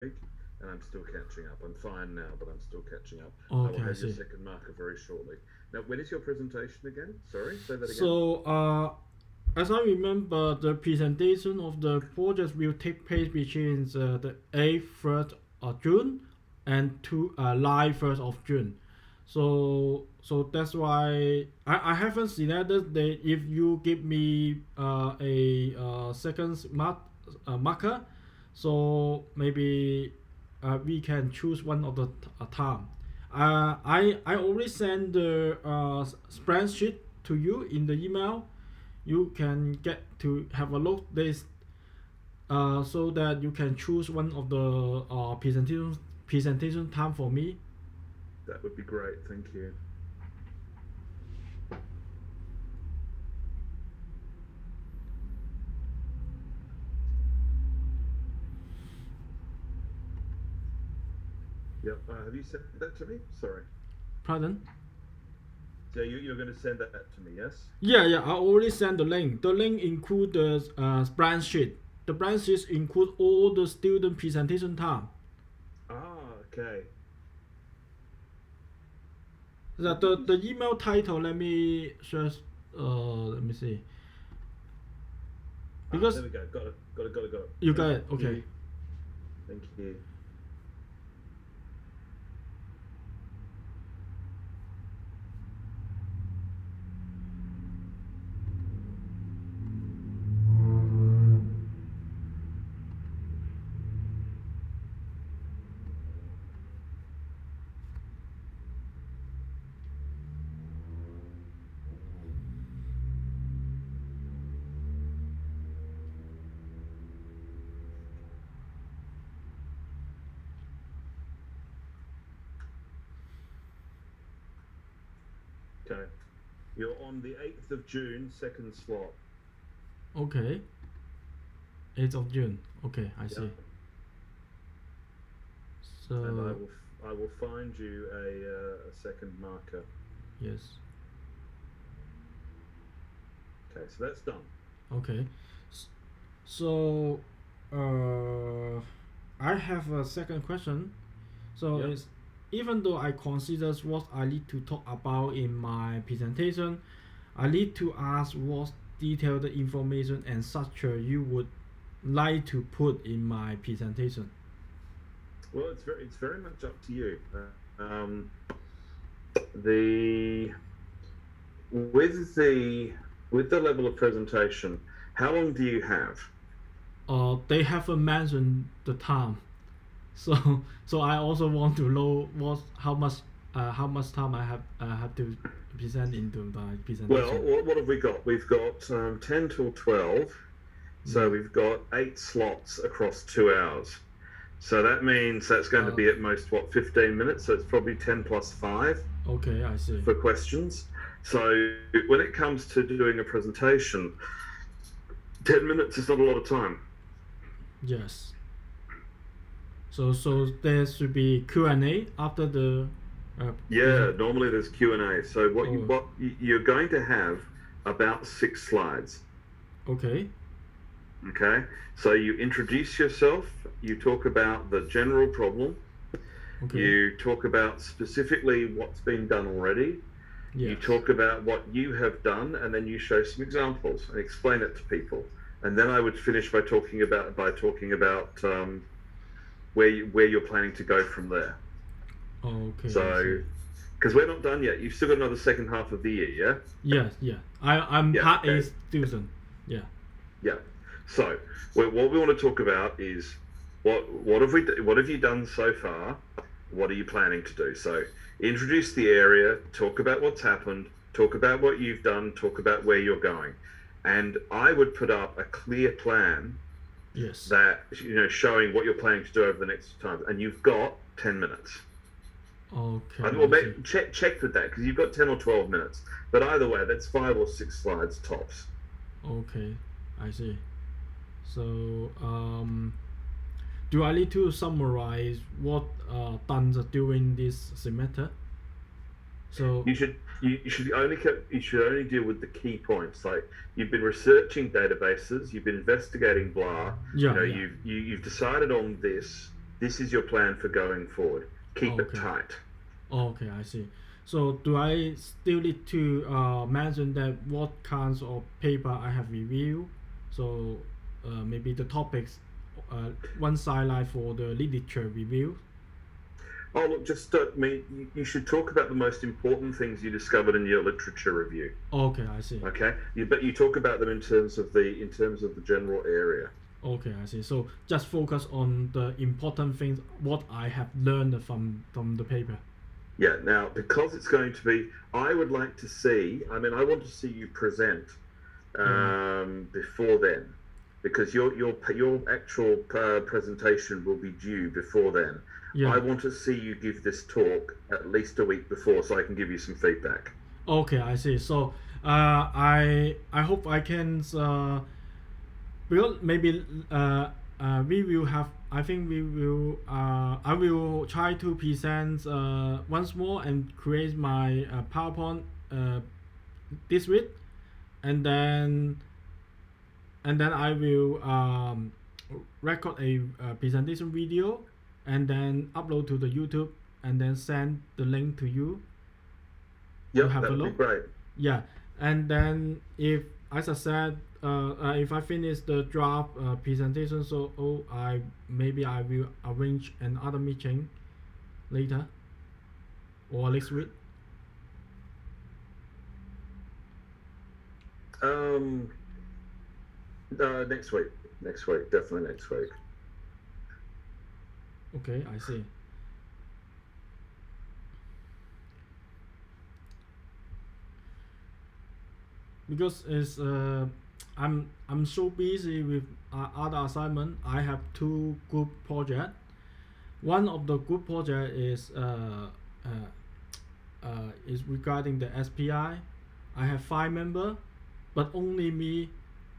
and I'm still catching up. I'm fine now, but I'm still catching up. I will Okay, I have your see. second marker very shortly. Now, when is your presentation again? Sorry, say that again. So, as I remember, the presentation of the project will take place between the 8th, 1st of June and to 9th, 1st of June. So that's why I haven't selected the if you give me a second marker, so maybe we can choose one of the time. I already sent the spreadsheet to you in the email. You can get to have a look this so that you can choose one of the presentation time for me. That would be great. Thank you. Yep. Have you sent that to me? Sorry. Pardon? So you're going to send that to me, yes? Yeah, I already sent the link. The link include the spreadsheet. The spreadsheet include all the student presentation time. Okay. The email title. Let me search. Let me see. Because There we go. Got it. Got it. Got it. Got it. you Thank got it. Okay. you. Thank you. Okay. You're on the 8th of June, second slot. Okay. 8th of June. Okay, I Yeah. see. And So I will find you a second marker. yes. Okay, so that's done. Okay. So I have a second question. So Yep. it's even though I consider what I need to talk about in my presentation, I need to ask what detailed information and structure you would like to put in my presentation. Well, it's very much up to you. The with the with the level of presentation, how long do you have? They haven't mentioned the time, so I also want to know how much time I have to present into my Well, presentation. what have we got? We've got 10 till 12, so Yeah. we've got 8 slots across 2 hours. So that means that's going to Uh, be at most, what, 15 minutes? So it's probably 10 plus 5 okay, I see. for questions. So when it comes to doing a presentation, 10 minutes is not a lot of time. Yes. So there should be Q&A after the Yeah, present. normally there's Q&A. So Oh, you're going to have about 6 slides. okay. Okay, so you introduce yourself, you talk about the general problem, Okay. you talk about specifically what's been done already, you Yes. talk about what you have done, and then you show some examples and explain it to people. And then I would finish by talking about where you're planning to go from there. Okay, I see. So, because we're not done yet, you've still got another second half of the year, yeah? Yes, yeah. I'm Yeah, part A okay, student. Yeah. yeah. So, what we want to talk about is what have you done so far? What are you planning to do? So, introduce the area, talk about what's happened, talk about what you've done, talk about where you're going, and I would put up a clear plan Yes. that showing what you're planning to do over the next time, and you've got 10 minutes. Okay, Well, I see. check with that because you've got 10 or 12 minutes. But either way, that's 5 or 6 slides tops. Okay, I see. So do I need to summarize what done during this semester? So You should only deal with the key points. Like you've been researching databases, you've been investigating blah. yeah, yeah. You've decided on this. this is your plan for going forward. Keep it Okay. tight. Okay, I see. So do I still need to mention that what kinds of paper I have reviewed? So maybe the topics, one sideline for the literature review. Oh, look, just you should talk about the most important things you discovered in your literature review. Okay, I see. Okay, but you talk about them in terms of the general area. Okay, I see. So just focus on the important things what I have learned from the paper. Yeah. Now, because it's going to be, I would like to see. I mean, I want to see you present before then, because your actual presentation will be due before then. Yeah. I want to see you give this talk at least a week before, so I can give you some feedback. Okay, I see. So I hope I can because maybe we will have. I think we will. I will try to present once more and create my PowerPoint this week, and then I will record a presentation video, and then upload to the YouTube, and then send the link to you. Yep, have that a would be look. great. Yeah, and then if, as I said, if I finish the draft presentation, so maybe I will arrange another meeting later or next week. Next week. Next week, definitely next week. Okay, I see. Because it's I'm so busy with other assignment. I have two group projects. One of the group project is regarding the SPI. I have 5 members, but only me.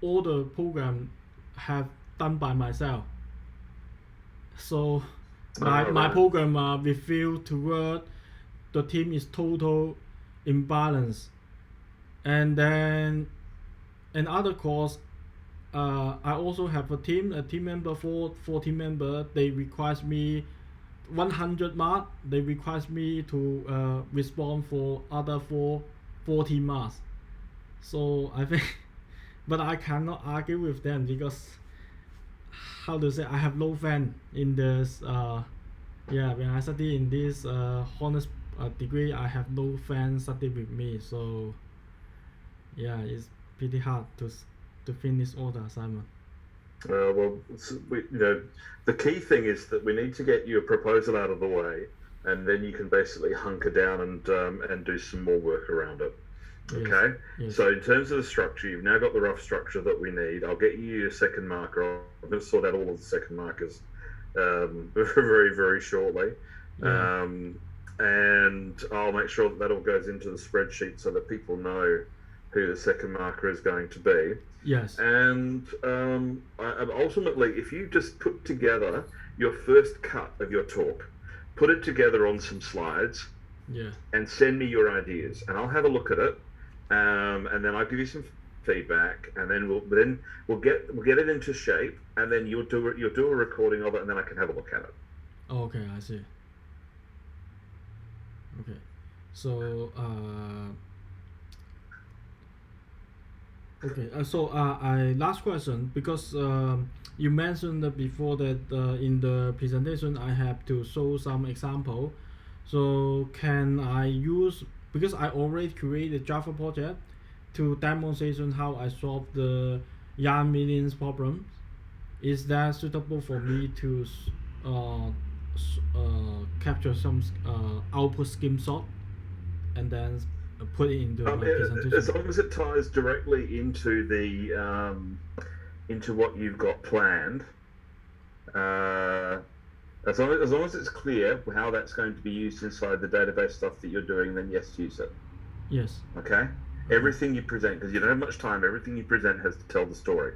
All the program have done by myself. So my Right. program revealed toward the team is total imbalance. And then another course, I also have a team member for team member. They request me 100 mark. They request me to respond for other 40 marks. So I think, but I cannot argue with them because how to say, I have no fan in this. When I study in this honors degree, I have no fan study with me. So yeah, it's pretty hard to finish all the assignment. The key thing is that we need to get your proposal out of the way, and then you can basically hunker down and do some more work around it. Okay. Yes. So in terms of the structure, you've now got the rough structure that we need. I'll get you your second marker. I'm going to sort out all of the second markers very, very shortly. Yeah. And I'll make sure that all goes into the spreadsheet so that people know who the second marker is going to be. Yes. And ultimately, if you just put together your first cut of your talk, put it together on some slides, Yeah. and send me your ideas, and I'll have a look at it, and then I'll give you some feedback, and then we'll get it into shape, and then you'll do a recording of it, and then I can have a look at it. Okay, I see. Okay, so last question, because you mentioned that before that in the presentation I have to show some example. So can I use, because I already created Java project to demonstration how I solve the yarn millions problem. Is that suitable for me to capture some output scheme sort and then put it into my presentation? As long as it ties directly into the into what you've got planned, as long as it's clear how that's going to be used inside the database stuff that you're doing, then yes, use it. Yes. Okay. Everything you present, because you don't have much time, everything you present has to tell the story.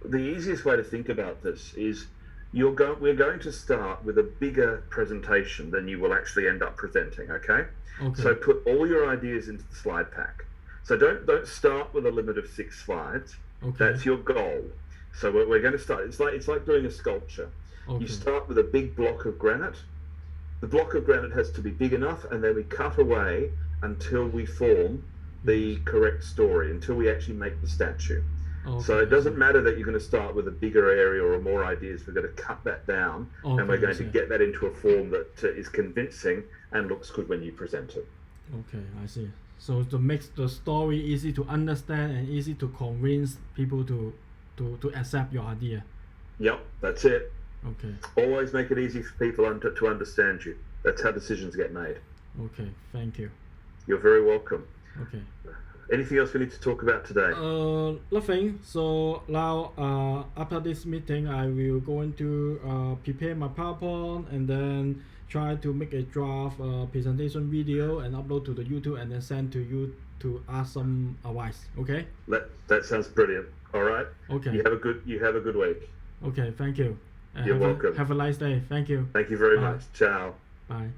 The easiest way to think about this is we're going to start with a bigger presentation than you will actually end up presenting. Okay. Okay. So put all your ideas into the slide pack. So don't start with a limit of 6 slides. Okay. That's your goal. So we're going to start. It's like doing a sculpture. Okay. You start with a big block of granite. The block of granite has to be big enough, and then we cut away until we form the correct story, until we actually make the statue. Okay, So it I doesn't see. matter that you're going to start with a bigger area or more ideas. We're going to cut that down, and Okay, we're I going to see. get that into a form that is convincing and looks good when you present it. Okay, I see. So to make the story easy to understand and easy to convince people to accept your idea. Yep, that's it. Okay. Always make it easy for people to understand you. That's how decisions get made. Okay. Thank you. You're very welcome. Okay. Anything else we need to talk about today? Nothing. So now, after this meeting, I will going to prepare my PowerPoint and then try to make a draft presentation video and upload to the YouTube and then send to you to ask some advice. Okay. That sounds brilliant. All right. Okay. You have a good week. Okay. Thank you. You're welcome. Have a nice day. Thank you. Thank you very Bye. much. Ciao. Bye.